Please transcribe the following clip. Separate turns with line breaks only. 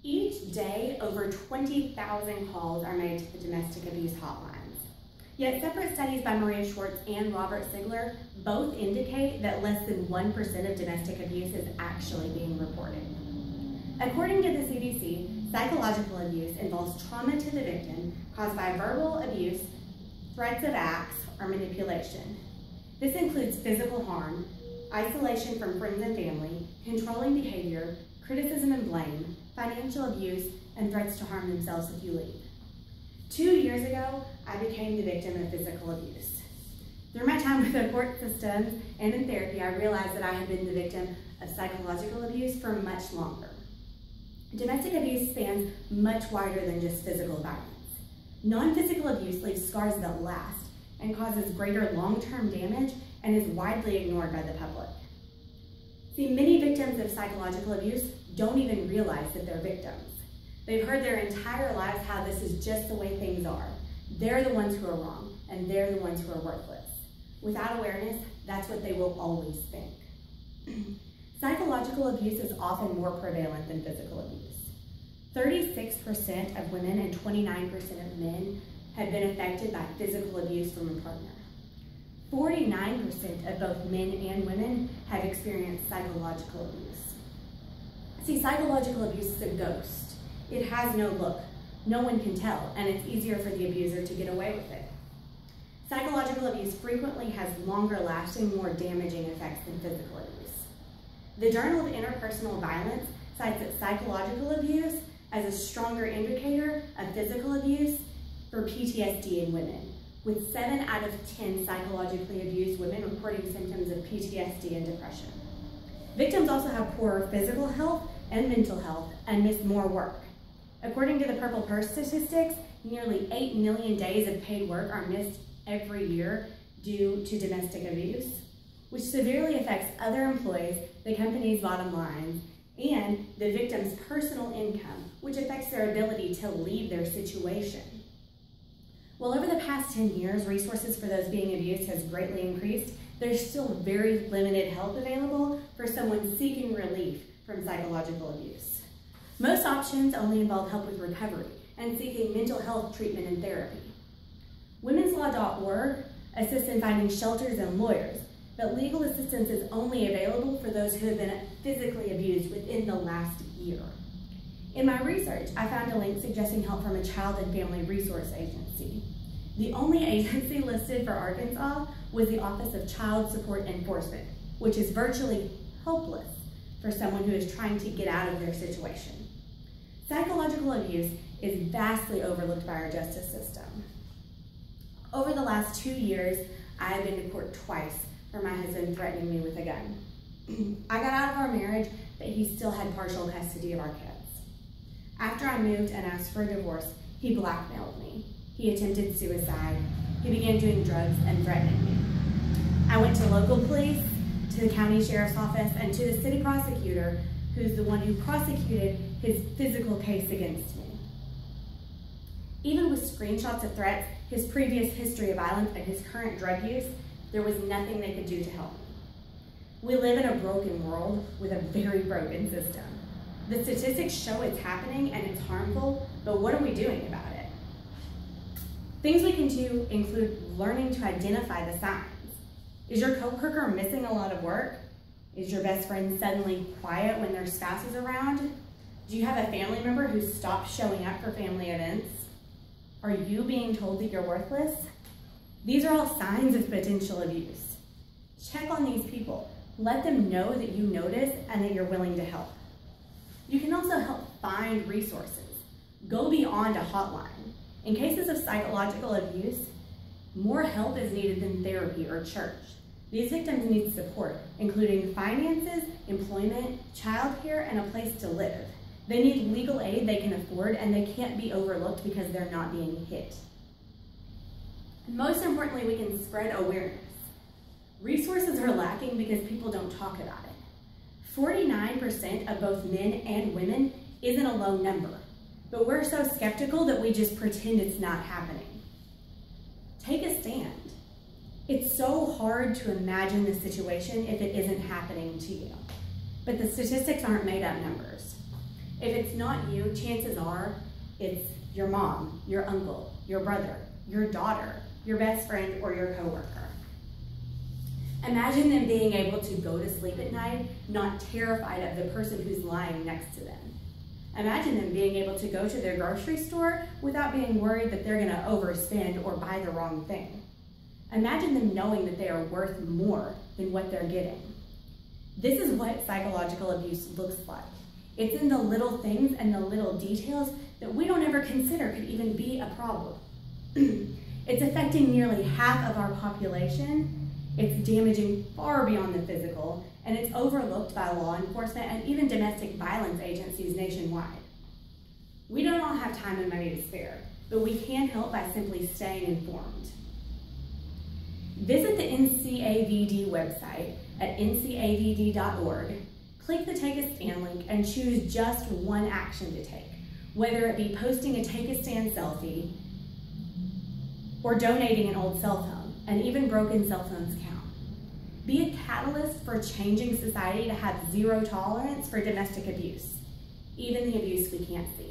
Each day, over 20,000 calls are made to the domestic abuse hotlines. Yet separate studies by Maria Schwartz and Robert Sigler both indicate that less than 1% of domestic abuse is actually being reported. According to the CDC, psychological abuse involves trauma to the victim caused by verbal abuse, threats of acts, or manipulation. This includes physical harm, isolation from friends and family, controlling behavior, criticism and blame, financial abuse, and threats to harm themselves if you leave. 2 years ago, I became the victim of physical abuse. Through my time with the court systems and in therapy, I realized that I had been the victim of psychological abuse for much longer. Domestic abuse spans much wider than just physical violence. Non-physical abuse leaves scars that last and causes greater long-term damage and is widely ignored by the public. See, many victims of psychological abuse don't even realize that they're victims. They've heard their entire lives how this is just the way things are. They're the ones who are wrong, and they're the ones who are worthless. Without awareness, that's what they will always think. Psychological abuse is often more prevalent than physical abuse. 36% of women and 29% of men have been affected by physical abuse from a partner. 49% of both men and women have experienced psychological abuse. See, psychological abuse is a ghost. It has no look. No one can tell, and it's easier for the abuser to get away with it. Psychological abuse frequently has longer lasting, more damaging effects than physical abuse. The Journal of Interpersonal Violence cites that psychological abuse as a stronger indicator of physical abuse for PTSD in women, with 7 out of 10 psychologically abused women reporting symptoms of PTSD and depression. Victims also have poorer physical health and mental health and miss more work. According to the Purple Purse statistics, nearly 8 million days of paid work are missed every year due to domestic abuse, which severely affects other employees, the company's bottom line, and the victim's personal income, which affects their ability to leave their situation. While over the past 10 years, resources for those being abused has greatly increased, there's still very limited help available for someone seeking relief from psychological abuse. Most options only involve help with recovery and seeking mental health treatment and therapy. Women'sLaw.org assists in finding shelters and lawyers, but legal assistance is only available for those who have been physically abused within the last year. In my research, I found a link suggesting help from a child and family resource agency. The only agency listed for Arkansas was the Office of Child Support Enforcement, which is virtually helpless for someone who is trying to get out of their situation. Psychological abuse is vastly overlooked by our justice system. Over the last 2 years, I have been to court twice for my husband threatening me with a gun. I got out of our marriage, but he still had partial custody of our kids. After I moved and asked for a divorce, he blackmailed me. He attempted suicide. He began doing drugs and threatening me. I went to local police, to the county sheriff's office, and to the city prosecutor, who's the one who prosecuted his physical case against me. Even with screenshots of threats, his previous history of violence, and his current drug use, there was nothing they could do to help me. We live in a broken world with a very broken system. The statistics show it's happening and it's harmful, but what are we doing about it? Things we can do include learning to identify the signs. Is your coworker missing a lot of work? Is your best friend suddenly quiet when their spouse is around? Do you have a family member who stopped showing up for family events? Are you being told that you're worthless? These are all signs of potential abuse. Check on these people. Let them know that you notice and that you're willing to help. You can also help find resources. Go beyond a hotline. In cases of psychological abuse, more help is needed than therapy or church. These victims need support, including finances, employment, childcare, and a place to live. They need legal aid they can afford, and they can't be overlooked because they're not being hit. Most importantly, we can spread awareness. Resources are lacking because people don't talk about it. 49% of both men and women isn't a low number, but we're so skeptical that we just pretend it's not happening. Take a stand. It's so hard to imagine the situation if it isn't happening to you, but the statistics aren't made up numbers. If it's not you, chances are it's your mom, your uncle, your brother, your daughter, your best friend, or your coworker. Imagine them being able to go to sleep at night, not terrified of the person who's lying next to them. Imagine them being able to go to their grocery store without being worried that they're going to overspend or buy the wrong thing. Imagine them knowing that they are worth more than what they're getting. This is what psychological abuse looks like. It's in the little things and the little details that we don't ever consider could even be a problem. It's affecting nearly half of our population. It's damaging far beyond the physical, and it's overlooked by law enforcement and even domestic violence agencies nationwide. We don't all have time and money to spare, but we can help by simply staying informed. Visit the NCAVD website at ncavd.org, click the Take a Stand link, and choose just one action to take, whether it be posting a Take a Stand selfie or donating an old cell phone, and even broken cell phones count. Be a catalyst for changing society to have zero tolerance for domestic abuse, even the abuse we can't see.